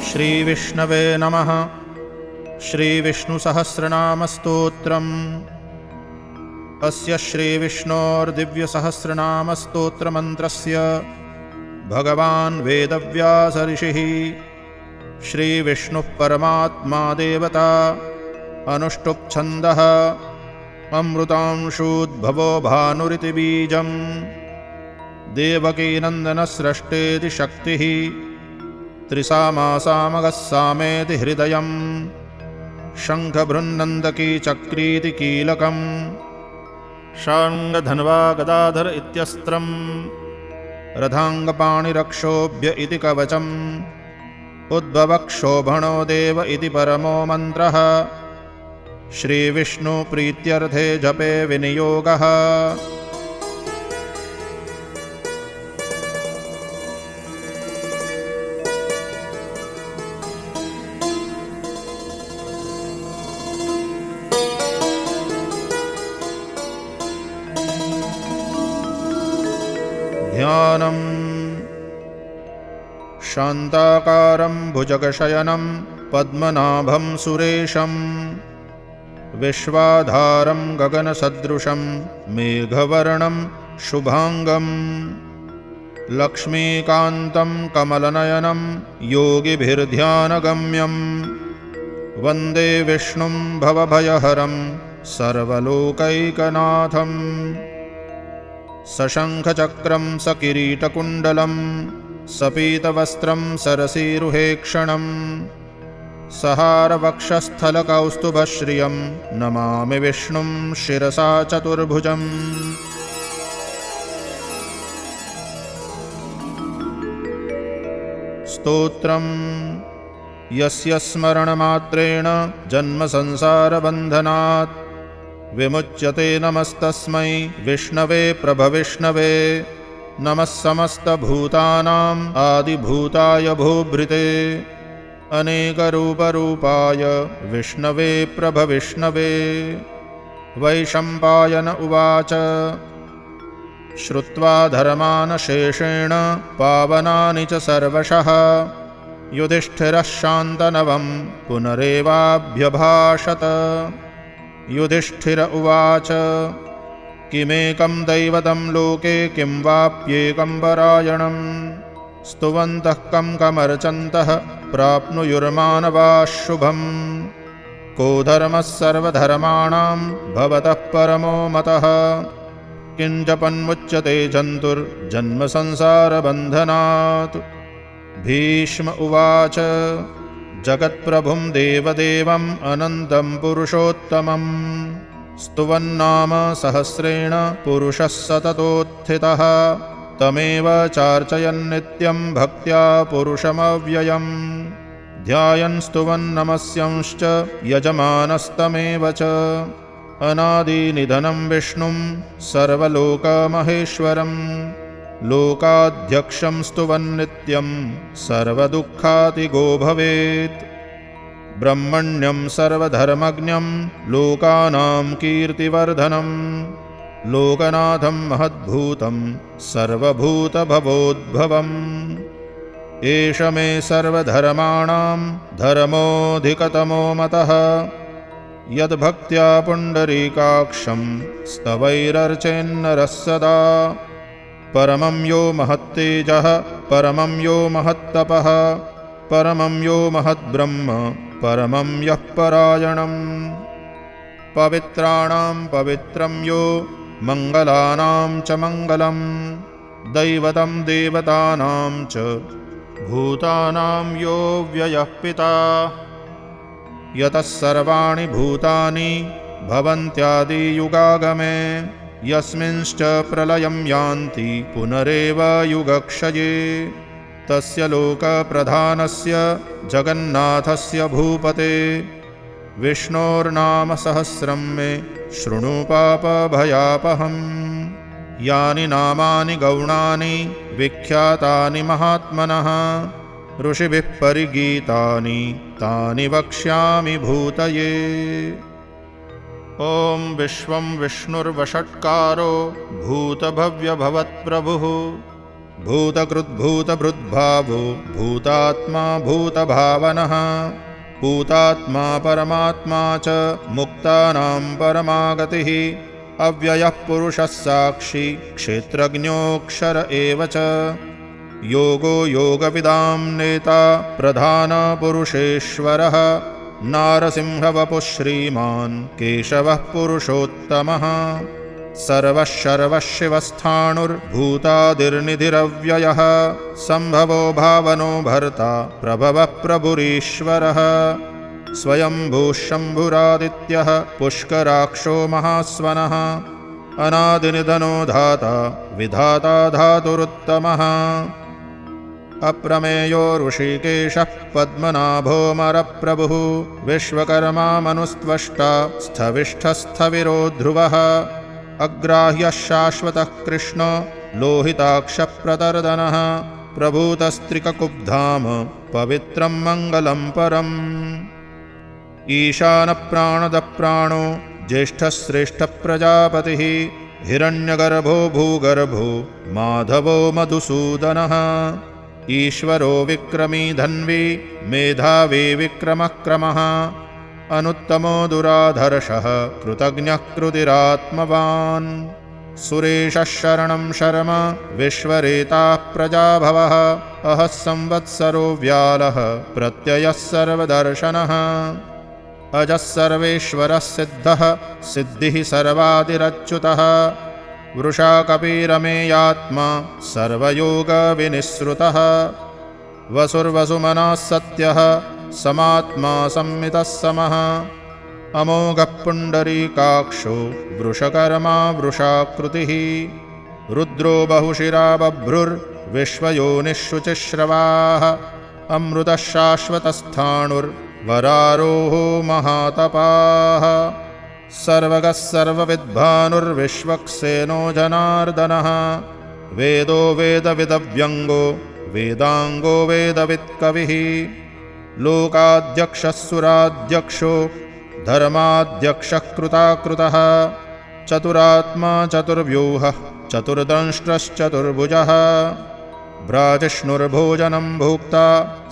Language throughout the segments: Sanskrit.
श्रीविष्णवे नमः। श्रीविष्णुसहस्रनामस्तोत्रम्। अस्य श्रीविष्णोर्दिव्यसहस्रनामस्तोत्रमन्त्रस्य भगवान् वेदव्यास ऋषिः श्रीविष्णुः परमात्मा देवता अनुष्टुप् छन्दः अमृतांशूद्भवो भानुरिति बीजम् देवकीनन्दनस्रष्टेति शक्तिः त्रिसामासामगः सामेति हृदयम् शङ्खभृन्नन्दकी चक्रीति कीलकम् शार्ङ्गधन्वा गदाधर इत्यस्त्रम् रथाङ्गपाणिरक्षोभ्य इति कवचम् उद्भवक्षोभणो देव इति परमो मन्त्रः श्रीविष्णुप्रीत्यर्थे जपे विनियोगः। ध्यानम्। शान्ताकारं भुजगशयनं पद्मनाभं सुरेशं विश्वाधारं गगनसदृशं मेघवर्णं शुभांगं लक्ष्मीकान्तं कमलनयनं योगिभिर्ध्यानगम्यं वन्दे विष्णुं भवभयहरं सर्वलोकैकनाथम्। सशङ्खचक्रं सकिरीटकुण्डलं सपीतवस्त्रं सरसीरुहेक्षणं सहारवक्षस्थलकौस्तुभश्रियं नमामि विष्णुं शिरसा चतुर्भुजम्। स्तोत्रम्। यस्य स्मरणमात्रेण जन्मसंसारबन्धनात् विमुच्यते नमस्तस्मै विष्णवे प्रभविष्णवे। नमः समस्तभूतानाम् आदिभूताय भूभृते अनेकरूपरूपाय विष्णवे प्रभविष्णवे। वैशम्पायन उवाच श्रुत्वा धर्मान् शेषेण पावनानि च सर्वशः युधिष्ठिरः शान्तनवं पुनरेवाभ्यभाषत। युधिष्ठिर उवाच किमेकं दैवतं लोके किं वाप्येकं परायणम् स्तुवन्तः कं कमर्चन्तः प्राप्नुयुर्मानवाः शुभम्। को धर्मः सर्वधर्माणां भवतः परमो मतः किं जपन्मुच्यते जन्तुर्जन्मसंसारबन्धनात्। भीष्म उवाच जगत्प्रभुं देवदेवम् अनन्तं पुरुषोत्तमं स्तुवन्नाम सहस्रेण पुरुषः सततोत्थितः तमेव चार्चयन्नित्यं भक्त्या पुरुषमव्ययम्। ध्यायन् स्तुवन्नमस्यांश्च यजमानस्तमेव च अनादिनिधनं विष्णुं सर्वलोकमहेश्वरम् लोकाध्यक्षं स्तुवन्नित्यं सर्वदुःखातिगो भवेत्। ब्रह्मण्यं सर्वधर्मज्ञं लोकानां कीर्तिवर्धनं लोकनाथं महद्भूतं सर्वभूतभवोद्भवम्। एष मे सर्वधर्माणां धर्मोऽधिकतमो मतः यद्भक्त्या पुण्डरीकाक्षं स्तवैरर्चेन्नरः सदा। परमं यो महत्तेजः परमं यो महत्तपः परमं यो महद्ब्रह्म परमं यः परायणम्। पवित्राणां पवित्रं यो मङ्गलानां च मङ्गलं दैवतं देवतानां च भूतानां यो व्ययः पिता। यतः सर्वाणि भूतानि भवन्त्यादियुगागमे यस्मिंश्च प्रलयं यान्ति पुनरेव युगक्षये तस्य लोकप्रधानस्य जगन्नाथस्य भूपते विष्णोर्नाम सहस्रं मे शृणु पापभयापहम्। यानि नामानि गौणानि विख्यातानि महात्मनः ऋषिभिः परिगीतानि तानि वक्ष्यामि भूतये। ॐ विश्वं विष्णुर्वषट्कारो भूतभव्यभवत्प्रभुः भूतकृद्भूतभृद्भावो भूतात्मा भूतभावनः भूतात्मा परमात्मा च मुक्तानां परमागतिः अव्ययः पुरुषः साक्षी क्षेत्रज्ञोऽक्षर एव च योगो योगविदां नेता प्रधानपुरुषेश्वरः नारसिंहवपुः श्रीमान् केशवः पुरुषोत्तमः सर्वः सर्वशिवस्थाणुर्भूतादिर्निधिरव्ययः सम्भवो भावनो भर्ता प्रभवः प्रभुरीश्वरः स्वयंभूः शम्भुरादित्यः पुष्कराक्षो महास्वनः अनादिनिधनो धाता विधाता धातुरुत्तमः अप्रमेयो ऋषिकेशः पद्मनाभोऽमरप्रभुः विश्वकर्मा मनुस्त्वष्टा स्थविष्ठस्थविरो ध्रुवः अग्राह्यः शाश्वतः कृष्ण लोहिताक्षप्रतर्दनः प्रभूतस्त्रिककुब्धाम पवित्रं मङ्गलं परम् ईशानप्राणदप्राणो ज्येष्ठश्रेष्ठप्रजापतिः हिरण्यगर्भो भूगर्भो माधवो मधुसूदनः ईश्वरो विक्रमी धन्वी मेधावी विक्रमक्रमः अनुत्तमो दुराधर्षः कृतज्ञः कृतिरात्मवान् सुरेशः शरणं शर्म विश्वरेताः प्रजाभवः अहः संवत्सरो व्यालः प्रत्ययः सर्वदर्शनः अजः सर्वेश्वरः सिद्धः सिद्धिः सर्वादिरच्युतः वृषा कपिरमेयात्मा सर्वयोगविनिःसृतः वसुर्वसुमनः सत्यः समात्मा संमितः समः अमोघः पुण्डरीकाक्षो वृषकर्मा वृषाकृतिः रुद्रो बहुशिरा बभ्रुर्विश्वयोनिःशुचिश्रवाः अमृतः शाश्वतस्थाणुर्वरारोहो महातपाः सर्वगः सर्वविद्भानुर्विश्वक्सेनो जनार्दनः वेदो वेदविदव्यङ्गो वेदाङ्गो वेदवित्कविः लोकाध्यक्षः सुराध्यक्षो धर्माध्यक्षः कृताकृतः चतुरात्मा चतुर्व्यूहः चतुर्दंष्ट्रश्चतुर्भुजः भ्राजिष्णुर्भोजनं भोक्ता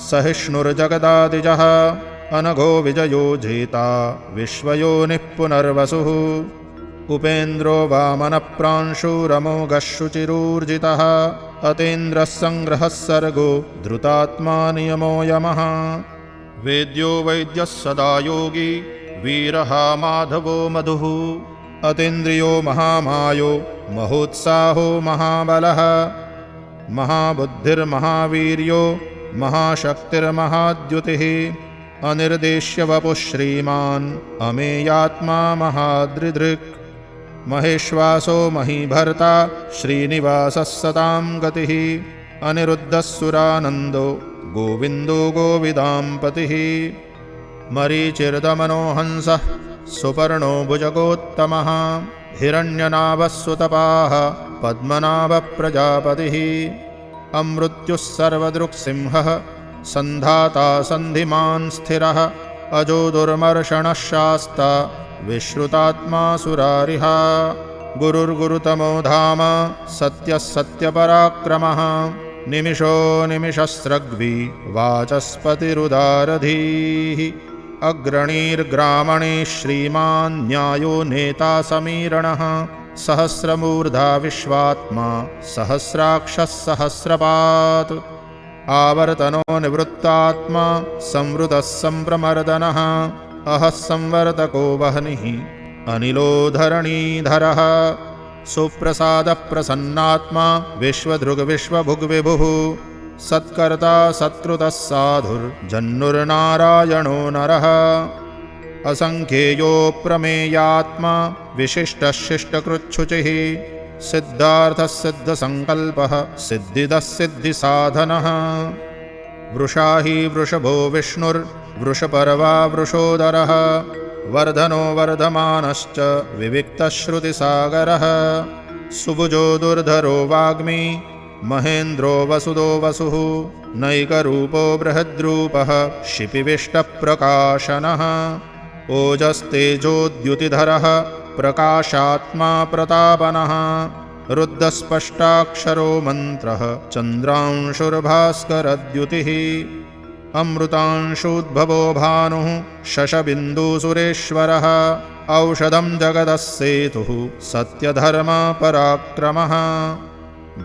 सहिष्णुर्जगदादिजः अनघो विजयो जेता विश्वयोनिः पुनर्वसुः उपेन्द्रो वामनप्रांशुरमोघः शुचिरूर्जितः अतीन्द्रः सङ्ग्रहः सर्गो धृतात्मा नियमो यमः वेद्यो वैद्यः सदा योगी वीरः माधवो मधुः अतीन्द्रियो महामायो महोत्साहो महाबलः महाबुद्धिर्महावीर्यो महाशक्तिर्महाद्युतिः अनिर्देश्य वपुः श्रीमान् अमेयात्मा महादृदृक् महेश्वासो महीभर्ता श्रीनिवासः सतां गतिः अनिरुद्धः सुरानन्दो गोविन्दो गोविदाम्पतिः मरीचिर्दमनो हंसः सुपर्णो भुजगोत्तमः हिरण्यनाभः सुतपाः पद्मनाभप्रजापतिः अमृत्युः सर्वदृक्सिंहः सन्धाता सन्धिमान् स्थिरः अजो दुर्मर्षणः शास्ता विश्रुतात्मा सुरारिः गुरुर्गुरुतमो धाम सत्यः सत्यपराक्रमः निमिषो निमिषस्रग्वी वाचस्पतिरुदारधीः अग्रणीर्ग्रामणे श्रीमान् न्यायो नेता समीरणः सहस्रमूर्धा विश्वात्मा सहस्राक्षः सहस्रपात् आवर्तनो निवृत्तात्मा संवृतः सम्प्रमर्दनः अहः संवर्तको वह्निः अनिलो धरणीधरः सुप्रसादः प्रसन्नात्मा विश्वधृग्विश्वभुग्विभुः सत्कर्ता सत्कृतः साधुर्जन्नुर्नारायणो नरः असङ्ख्येयो प्रमेयात्मा विशिष्टः शिष्टकृच्छुचिः सिद्धार्थः सिद्धसङ्कल्पः सिद्धिदः सिद्धिसाधनः वृषा हि वृषभो विष्णुर्वृषपर्वा वृषोदरः वर्धनो वर्धमानश्च विविक्तश्रुतिसागरः सुभुजो दुर्धरो वाग्मी महेन्द्रो वसुदो वसुः नैकरूपो बृहद्रूपः शिपिविष्टप्रकाशनः ओजस्तेजोद्युतिधरः प्रकाशात्मा प्रतापनः रुद्धस्पष्टाक्षरो मन्त्रः चन्द्रांशुर्भास्करद्युतिः अमृतांशोद्भवो भानुः शशबिन्दुसुरेश्वरः औषधं जगतः सेतुः सत्यधर्मपराक्रमः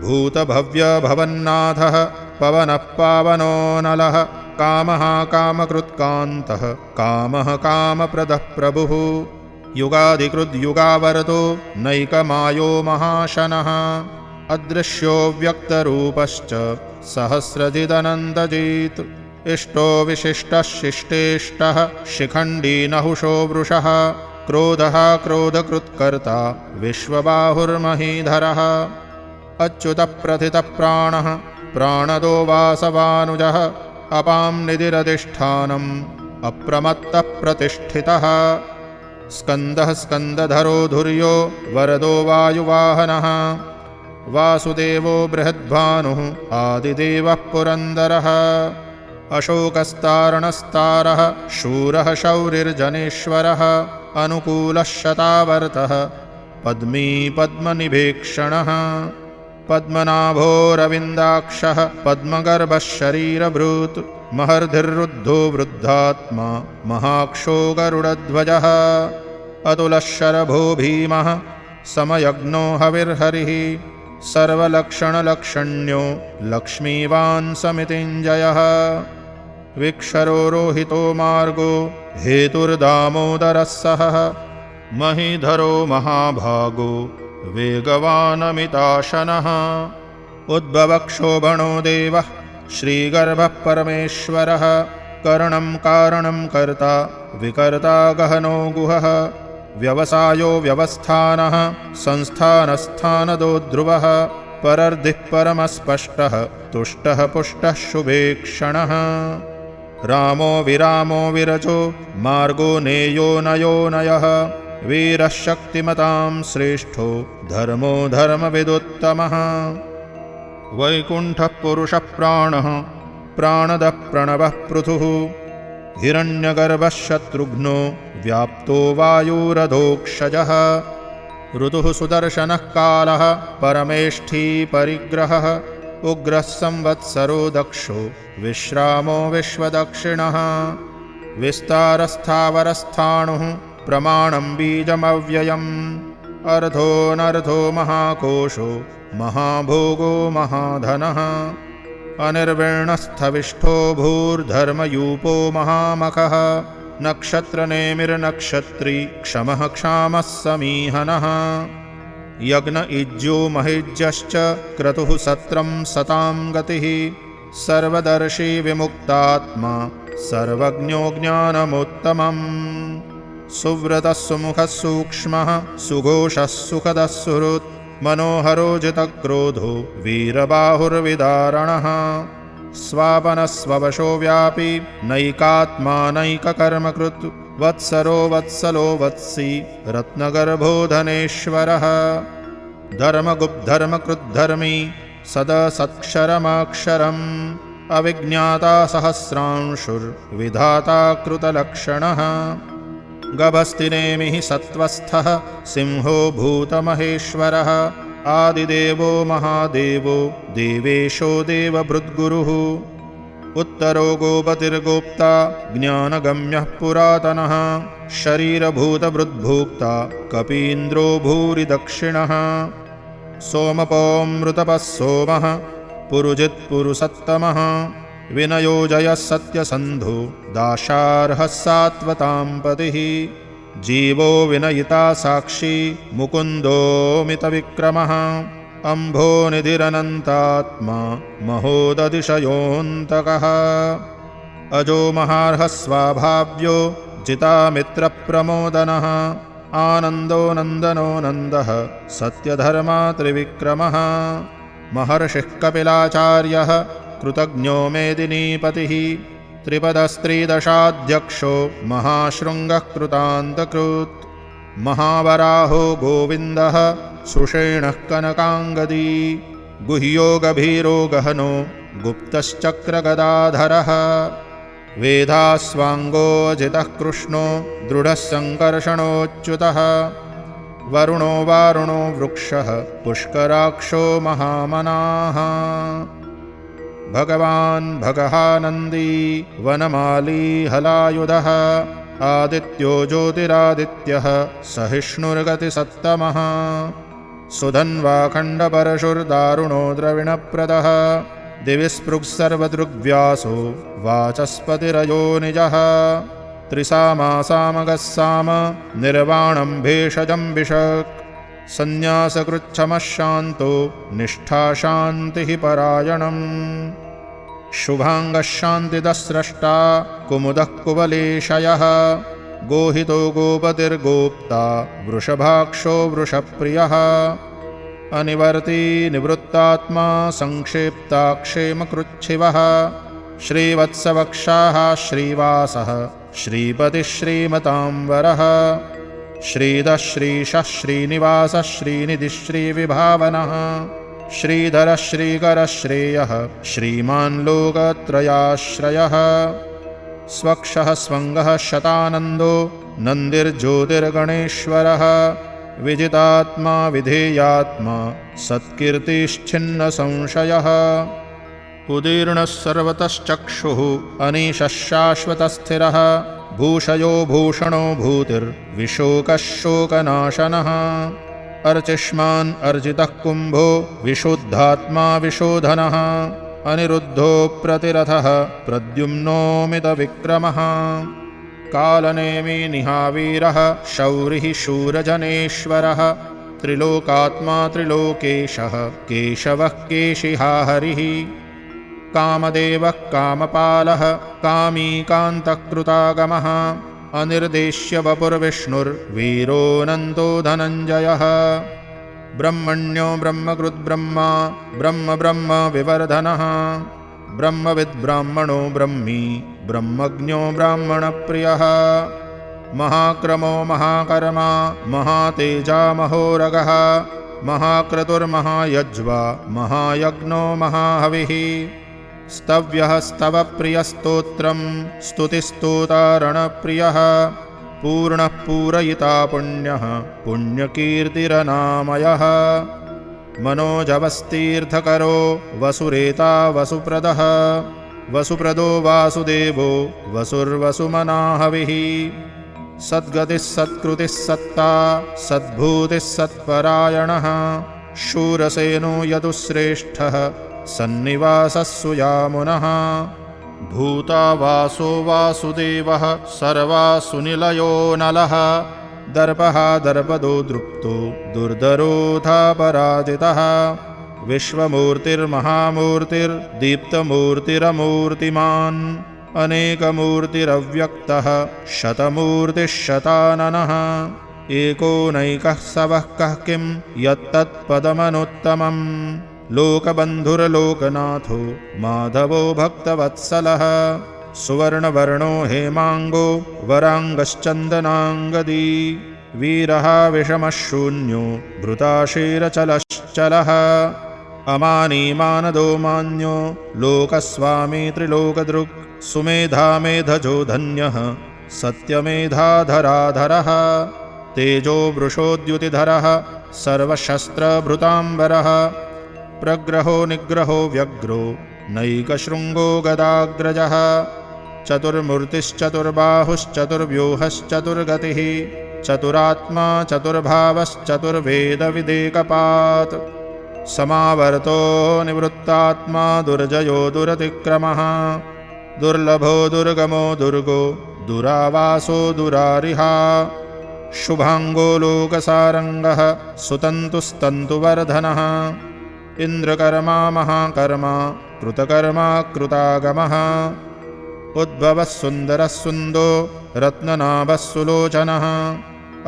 भूतभव्यभवन्नाथः पवनः पावनो नलः कामः कामकृत्कान्तः कामः कामप्रदः प्रभुः युगादिकृद्युगावरतो नैकमायो महाशनः अदृश्यो व्यक्तरूपश्च सहस्रजिदनन्दजित् इष्टो विशिष्टः शिष्टेष्टः शिखण्डी नहुषो वृषः क्रोधः क्रोधकृत्कर्ता विश्वबाहुर्महीधरः अच्युतप्रथितः प्राणः प्राणदो वासवानुजः अपां निधिरधिष्ठानम् अप्रमत्तः प्रतिष्ठितः स्कन्दः स्कन्दधरो धुर्यो वरदो वायुवाहनः वासुदेवो बृहद्भानुः आदिदेवः पुरन्दरः अशोकस्तारणस्तारः शूरः शौरिर्जनेश्वरः अनुकूलः शतावर्तः पद्मी पद्मनिभीक्षणः पद्मनाभोरविन्दाक्षः पद्मगर्भः शरीरभृत् महर्धिर्रुद्धो वृद्धात्मा महाक्षो गरुडध्वजः अतुलः शरभो भीमः समयज्ञो हविर्हरिः सर्वलक्षणलक्षण्यो लक्ष्मीवान् समितिञ्जयः विक्षरो रोहितो मार्गो हेतुर्दामोदरः सहः महीधरो महाभागो वेगवानमिताशनः उद्भवक्षोभणो देवः श्रीगर्भः परमेश्वरः करणं कारणं कर्ता विकर्ता गहनो गुहः व्यवसायो व्यवस्थानः संस्थानस्थानदो ध्रुवः परर्धिः परमस्पष्टः तुष्टः पुष्टः शुभेक्षणः रामो विरामो विरचो मार्गो नेयो नयो नयः वीरः शक्तिमतां श्रेष्ठो धर्मो धर्मविदुत्तमः वैकुण्ठः पुरुषः प्राणः प्राणदः प्रणवः पृथुः हिरण्यगर्भः शत्रुघ्नो व्याप्तो वायुरधोक्षजः ऋतुः सुदर्शनः कालः परमेष्ठी परिग्रहः उग्रः संवत्सरो दक्षो विश्रामो विश्वदक्षिणः विस्तारस्थावरस्थाणुः प्रमाणं बीजमव्ययम् अर्धोऽनर्धो महाकोशो महाभोगो महाधनः अनिर्विण्णस्थविष्ठो भूर्धर्मयूपो महामखः नक्षत्रनेमिर्नक्षत्री क्षमः क्षामः समीहनः यज्ञ इज्यो महिज्यश्च क्रतुः सत्रं सतां गतिः सर्वदर्शी विमुक्तात्मा सर्वज्ञो ज्ञानमुत्तमम् सुव्रतः सुमुखः सूक्ष्मः सुघोषः सुखदः सुहृत् मनोहरो जितक्रोधो वीरबाहुर्विदारणः स्वापनस्ववशो व्यापी नैकात्मा नैककर्मकृत् वत्सरो वत्सलो वत्सी रत्नगर्भो धनेश्वरः धर्मगुप्धर्मकृद्धर्मी सदसत्क्षरमाक्षरम् अविज्ञाता सहस्रांशुर्विधाता कृतलक्षणः गभस्तिनेमिः सत्त्वस्थः सिंहो भूतमहेश्वरः आदिदेवो महादेवो देवेशो देवभृद्गुरुः उत्तरो गोपतिर्गोप्ता ज्ञानगम्यः पुरातनः शरीरभूतभृद्भोक्ता कपीन्द्रो भूरि दक्षिणः सोमपोऽमृतपः सोमः पुरुजित्पुरुसत्तमः विनयो जयः सत्यसन्धो दाशार्हः सात्वतां पतिः जीवो विनयिता साक्षी मुकुन्दोऽमितविक्रमः अम्भोनिधिरनन्तात्मा महोदतिशयोऽन्तकः अजो महार्हः स्वाभाव्यो जितामित्रप्रमोदनः आनन्दो नन्दनो नन्दः सत्यधर्मा त्रिविक्रमः महर्षिः कपिलाचार्यः कृतज्ञो मेदिनीपतिः त्रिपदस्त्रिदशाध्यक्षो महाशृङ्गः कृतान्तकृत् महावराहो गोविन्दः सुषेणः कनकाङ्गदी गुह्यो गभीरो गहनो गुप्तश्चक्रगदाधरः वेदास्वाङ्गोऽजितः कृष्णो दृढः सङ्कर्षणोच्युतः वरुणो वारुणो वृक्षः पुष्कराक्षो महामनाः। भगवान् भगहानन्दी वनमाली हलायुधः आदित्यो ज्योतिरादित्यः सहिष्णुर्गतिसत्तमः सुधन्वाखण्डपरशुर्दारुणो द्रविणप्रदः दिवि स्पृक्सर्वदृग्व्यासो वाचस्पतिरयो निजः त्रिसामासामगः साम निर्वाणं भेषजं विशक् संन्यासकृच्छमः शान्तो निष्ठाशान्तिः परायणम् शुभाङ्गः शान्तिदस्रष्टा कुमुदः कुवलेशयः गोहितो गोपतिर्गोप्ता वृषभाक्षो वृषप्रियः अनिवर्ती निवृत्तात्मा संक्षेप्ता क्षेमकृच्छिवः श्रीवत्सवक्षाः श्रीवासः श्रीपतिः श्रीमताम्बरः श्रीधः श्रीशः श्रीनिवासः श्रीनिधिः श्रीविभावनः श्रीधरः श्रीकरः श्रेयः श्रीमान् लोकत्रयाश्रयः स्वक्षः स्वङ्गः शतानन्दो नन्दिर्ज्योतिर्गणेश्वरः विजितात्मा विधेयात्मा सत्कीर्तिश्छिन्नसंशयः उदीर्णः सर्वतश्चक्षुः अनीशः शाश्वतस्थिरः भूषयो भूषणो भूतिर्विशोकः शोकनाशनः अर्चिष्मान् अर्जितः कुम्भो विशुद्धात्मा विशोधनः अनिरुद्धो प्रतिरथः प्रद्युम्नोमितविक्रमः कालनेमी निहावीरः शौरिः शूरजनेश्वरः त्रिलोकात्मा त्रिलोकेशः केशवः केशिहा हरिः कामदेवः कामपालः कामी कान्तकृतागमः अनिर्देश्य वपुर्विष्णुर्वीरोऽनन्तो धनञ्जयः ब्रह्मण्यो ब्रह्मकृद्ब्रह्मा ब्रह्म ब्रह्म विवर्धनः ब्रह्मविद्ब्राह्मणो ब्रह्मी ब्रह्मज्ञो ब्राह्मणप्रियः महाक्रमो महाकर्मा महातेजा महोरगः महाक्रतुर्महायज्वा महायज्ञो महाहविः स्तव्यः स्तवप्रियस्तोत्रं स्तुतिस्तोतारणप्रियः पूर्णः पूरयिता पुण्यः पुण्यकीर्तिरनामयः मनोजवस्तीर्थकरो वसुरेता वसुप्रदः वसुप्रदो वासुदेवो वसुर्वसुमनाहविः सद्गतिः सत्कृतिः सत्ता सद्भूतिः सत्परायणः शूरसेनो यदुश्रेष्ठः सन्निवासः सुयामुनः भूतावासो वासुदेवः सर्वासुनिलयो नलः दर्पः दर्पदो दृप्तो दुर्धरोधा पराजितः विश्वमूर्तिर्महामूर्तिर्दीप्तमूर्तिरमूर्तिमान् अनेकमूर्तिरव्यक्तः शतमूर्तिः शताननः एकोनैकः सवः कः किं यत्तत्पदमनुत्तमम् लोकबन्धुर्लोकनाथो माधवो भक्तवत्सलः सुवर्णवर्णो हेमाङ्गो वराङ्गश्चन्दनाङ्गदी वीरः विषमशून्यो भृताशीरचलश्चलः अमानी मानदो मान्यो लोकस्वामी त्रिलोकदृक् सुमेधा मेधजो धन्यः सत्यमेधाधराधरः तेजो वृषोद्युतिधरः सर्वशस्त्रभृताम्बरः प्रग्रहो निग्रहो व्यग्रो नैकशृङ्गो गदाग्रजः चतुर्मूर्तिश्चतुर्बाहुश्चतुर्व्यूहश्चतुर्गतिः चतुरात्मा चतुर्भावश्चतुर्वेदविदेकपात् समावर्तो निवृत्तात्मा दुर्जयो दुरतिक्रमः दुर्लभो दुर्गमो दुर्गो दुरावासो दुरारिहा शुभाङ्गो लोकसारङ्गः सुतन्तुस्तन्तुवर्धनः इन्द्रकर्मा महाकर्मा कृतकर्मा कृतागमः उद्भवः सुन्दरः सुन्दो रत्ननाभः सुलोचनः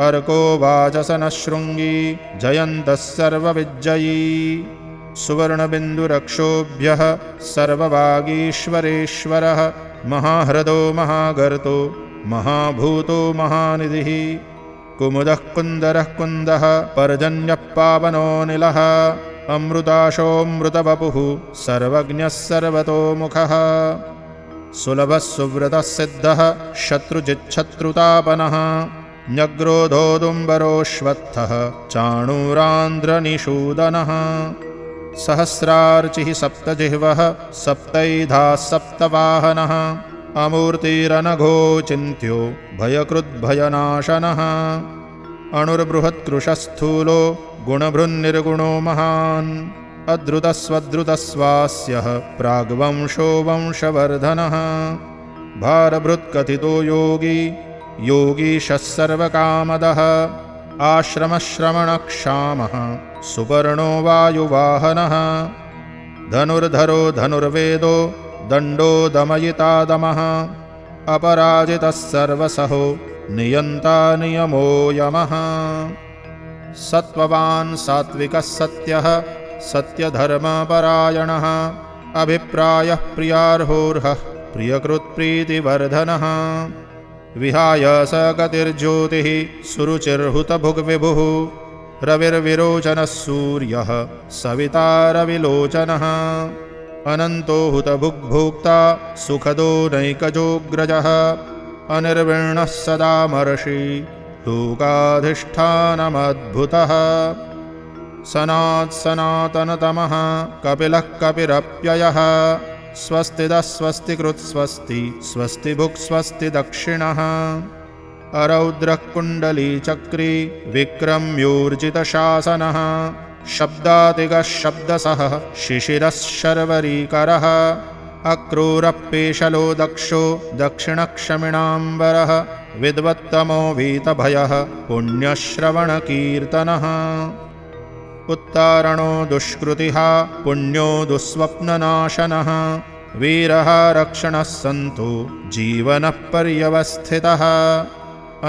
अर्को वाचसनशृङ्गी जयन्तः सर्वविज्जयी सुवर्णबिन्दुरक्षोभ्यः सर्ववागीश्वरेश्वरः महाह्रदो महागर्तो महाभूतो महानिधिः कुमुदः कुन्दरः कुन्दः पर्जन्यः पावनोऽनिलः अमृताशोऽमृतवपुः सर्वज्ञः सर्वतोमुखः सुलभः सुव्रतः सिद्धः शत्रुजिच्छत्रुतापनः न्यग्रोधोदुम्बरोऽश्वत्थः चाणूरान्ध्रनिषूदनः सहस्रार्चिः सप्तजिह्वः सप्तैधाः सप्तवाहनः अमूर्तिरनघो चिन्त्यो भयकृद्भयनाशनः अणुर्बृहत्कृशस्थूलो गुणभृन्निर्गुणो महान् अद्रुतस्वद्रुतस्वास्यः प्राग्वंशो वंशवर्धनः भारभृत्कथितो योगी योगीशः सर्वकामदः आश्रमश्रमणक्षामः सुपर्णो वायुवाहनः धनुर्धरो धनुर्वेदो दण्डो दमयिता दमः अपराजितः सर्वसहो नियन्ता नियमो यमः सत्त्ववान् सात्विकः सत्यः सत्यधर्मपरायणः अभिप्रायः प्रियार्होर्हः प्रियकृत्प्रीतिवर्धनः विहाय स गतिर्ज्योतिः सुरुचिर्हुतभुग्विभुः रविर्विरोचनः सूर्यः सविता रविलोचनः अनन्तो हुतभुग्भोक्ता सुखदो नैकजोऽग्रजः अनिर्विण्णः सदा महर्षि लोकाधिष्ठानमद्भुतः सनात्सनातनतमः कपिलः कपिरप्ययः स्वस्तिदः स्वस्तिकृत्स्वस्ति स्वस्तिभुक् स्वस्ति दक्षिणः अरौद्रः कुण्डलीचक्री विक्रम्योर्जितशासनः शब्दातिगः शब्दसः शिशिरः शर्वरीकरः अक्रूरः पेशलो दक्षो दक्षिणक्षमिणाम्बरः विद्वत्तमो वीतभयः पुण्यश्रवणकीर्तनः उत्तारणो दुष्कृतिः पुण्यो दुःस्वप्ननाशनः वीरः रक्षणः सन्तो जीवनः पर्यवस्थितः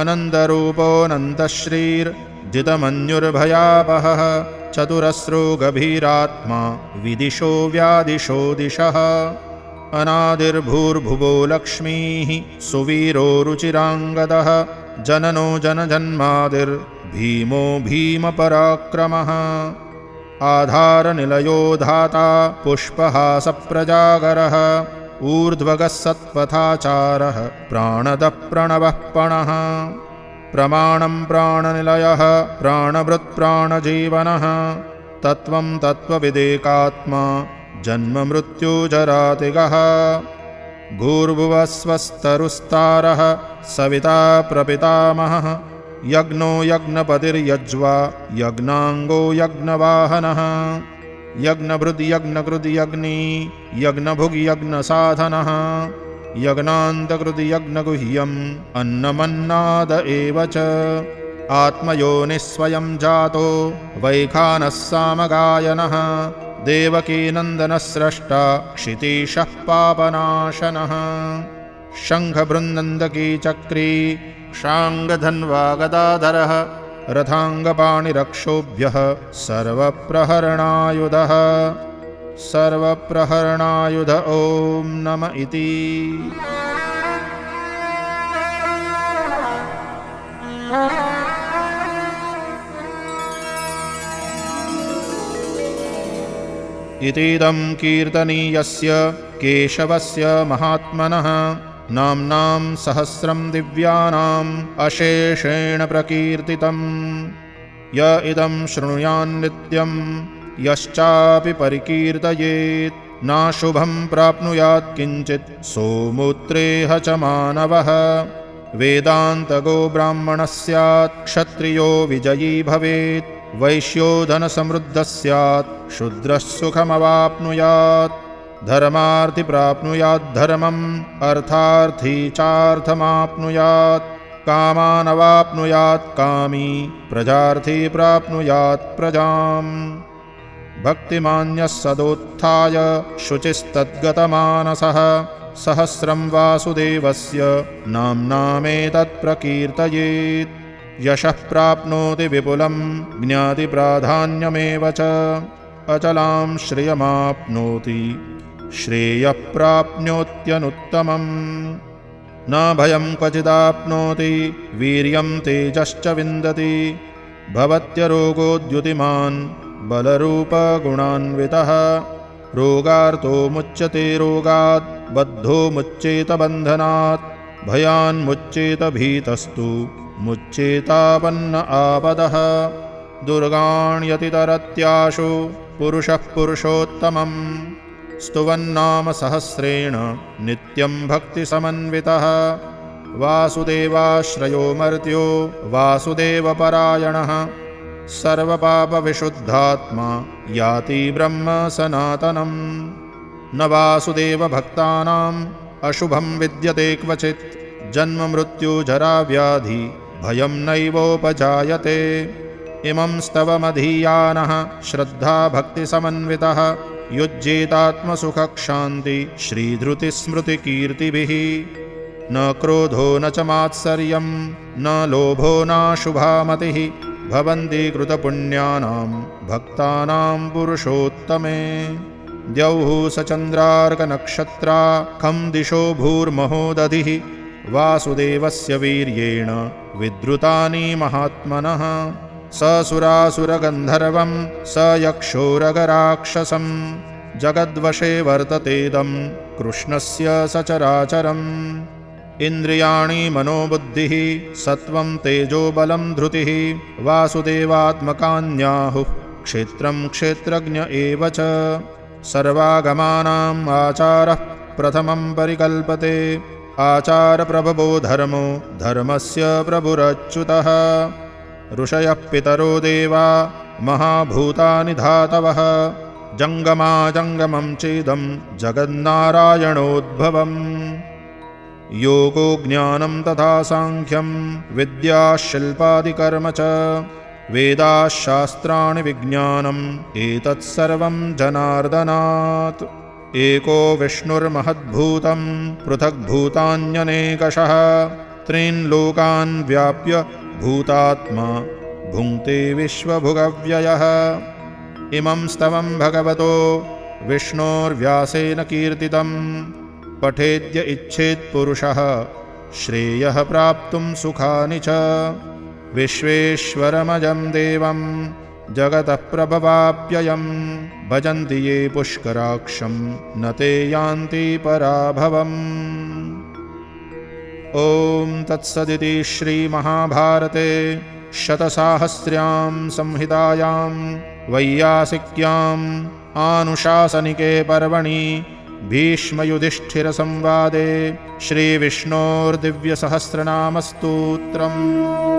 अनन्दरूपोऽनन्तश्रीर्जितमन्युर्भयापहः चतुरस्रो गभीरात्मा विदिशो व्यादिशो दिशः अनादिर्भूर्भुवो लक्ष्मीः सुवीरो रुचिराङ्गदः जननो जनजन्मादिर्भीमो भीमपराक्रमः आधारनिलयो धाता पुष्पहासप्रजागरः ऊर्ध्वगः सत्पथाचारः प्राणदः प्रणवः पणः प्रमाणं प्राणनिलयः प्राणभृत्प्राणजीवनः तत्त्वं तत्त्वविदेकात्मा जन्ममृत्युजरातिगः भूर्भुवस्वस्तरुस्तारः सविता प्रपितामहः यज्ञो यज्ञपतिर्यज्वा यज्ञाङ्गो यज्ञवाहनः यज्ञभृद्यज्ञकृद्यज्ञी यज्ञभुग्यज्ञसाधनः यज्ञान्तकृद्यज्ञगुह्यम् अन्नमन्नाद एव च आत्मयोनिस्वयं जातो वैखानः सामगायनः देवकीनन्दनः स्रष्टा क्षितीशः पापनाशनः शङ्खबृन्दकी चक्री क्षाङ्गधन्वा गदाधरः रथाङ्गपाणिरक्षोभ्यः सर्वप्रहरणायुधः सर्वप्रहरणायुध ॐ नम इति। इतीदं कीर्तनीयस्य केशवस्य महात्मनः नाम्नां सहस्रं दिव्यानाम् अशेषेण प्रकीर्तितम् य इदं शृणुयान्नित्यं यश्चापि परिकीर्तयेत् नाशुभं प्राप्नुयात् किञ्चित् सोमूत्रेह च मानवः वेदान्तगो ब्राह्मणः स्यात् क्षत्रियो विजयी भवेत् वैश्यो धनसमृद्धः स्यात् शूद्रः सुखमवाप्नुयात् धर्मार्थी प्राप्नुयात् धर्मम् अर्थार्थी चार्थमाप्नुयात् कामानवाप्नुयात् कामी प्रजार्थी प्राप्नुयात् प्रजाम् भक्तिमान्यः सदोत्थाय शुचिस्तद्गतमानसः सहस्रं वासुदेवस्य नाम्नामेतत् प्रकीर्तयेत् यशः प्राप्नोति विपुलं ज्ञातिप्राधान्यमेव च अचलां श्रियमाप्नोति श्रेयः प्राप्नोत्यनुत्तमम् न भयं क्वचिदाप्नोति वीर्यं तेजश्च विन्दति भवत्यरोगोद्युतिमान् बलरूपगुणान्वितः रोगार्तो मुच्यते रोगात् बद्धो मुच्येत बन्धनात् भयान्मुच्येत भीतस्तु मुच्येतापन्न आपदः दुर्गाण्यतितरत्याशु पुरुषः पुरुषोत्तमम् स्तुवन्नाम सहस्रेण नित्यं भक्तिसमन्वितः वासुदेवाश्रयो मर्त्यो वासुदेवपरायणः सर्वपापविशुद्धात्मा याति ब्रह्म सनातनम् न वासुदेवभक्तानाम् अशुभं विद्यते क्वचित् जन्म मृत्यु जरा व्याधि भयं नैवोपजायते इमं स्तवमधीयानः श्रद्धा भक्तिसमन्वितः युज्येतात्मसुखक्षान्ति श्रीधृतिस्मृतिकीर्तिभिः न क्रोधो न च मात्सर्यं न लोभो नाशुभा मतिः भवन्ति कृतपुण्यानां भक्तानां पुरुषोत्तमे द्यौः सचन्द्रार्कनक्षत्रा खं दिशो भूर्महोदधिः वासुदेवस्य वीर्येण विद्रुतानि महात्मनः स सुरासुरगन्धर्वं स यक्षोरगराक्षसं जगद्वशे वर्ततेदं कृष्णस्य सचराचरम् इन्द्रियाणि मनोबुद्धिः सत्वं तेजो बलं धृतिः वासुदेवात्मकान्याहुः क्षेत्रं क्षेत्रज्ञ एव च सर्वागमानाम् आचारः प्रथमं परिकल्पते आचारप्रभवो धर्मो धर्मस्य प्रभुरच्युतः ऋषयः पितरो देवा महाभूतानि धातवः जङ्गमाजङ्गमं चेदं जगन्नारायणोद्भवम् योगो ज्ञानं तथा साङ्ख्यं विद्या शिल्पादिकर्म च वेदाः शास्त्राणि विज्ञानम् एतत्सर्वं जनार्दनात् एको विष्णुर्महद्भूतं पृथग्भूतान्यनेकशः त्रीन् लोकान् व्याप्य भूतात्मा भुङ्क्ते विश्वभुगव्ययः इमं स्तवं भगवतो विष्णोर्व्यासेन कीर्तितं पठेद्य इच्छेत् पुरुषः श्रेयः प्राप्तुं सुखानि च विश्वेश्वरमजं देवं जगतः प्रभवाप्ययं भजन्ति ये पुष्कराक्षं न ते यान्ति पराभवम् ॐ तत्सदिति श्रीमहाभारते शतसाहस्र्यां संहितायां वैयासिक्याम् आनुशासनिके पर्वणि भीष्मयुधिष्ठिरसंवादे श्रीविष्णोर्दिव्यसहस्रनामस्तोत्रम्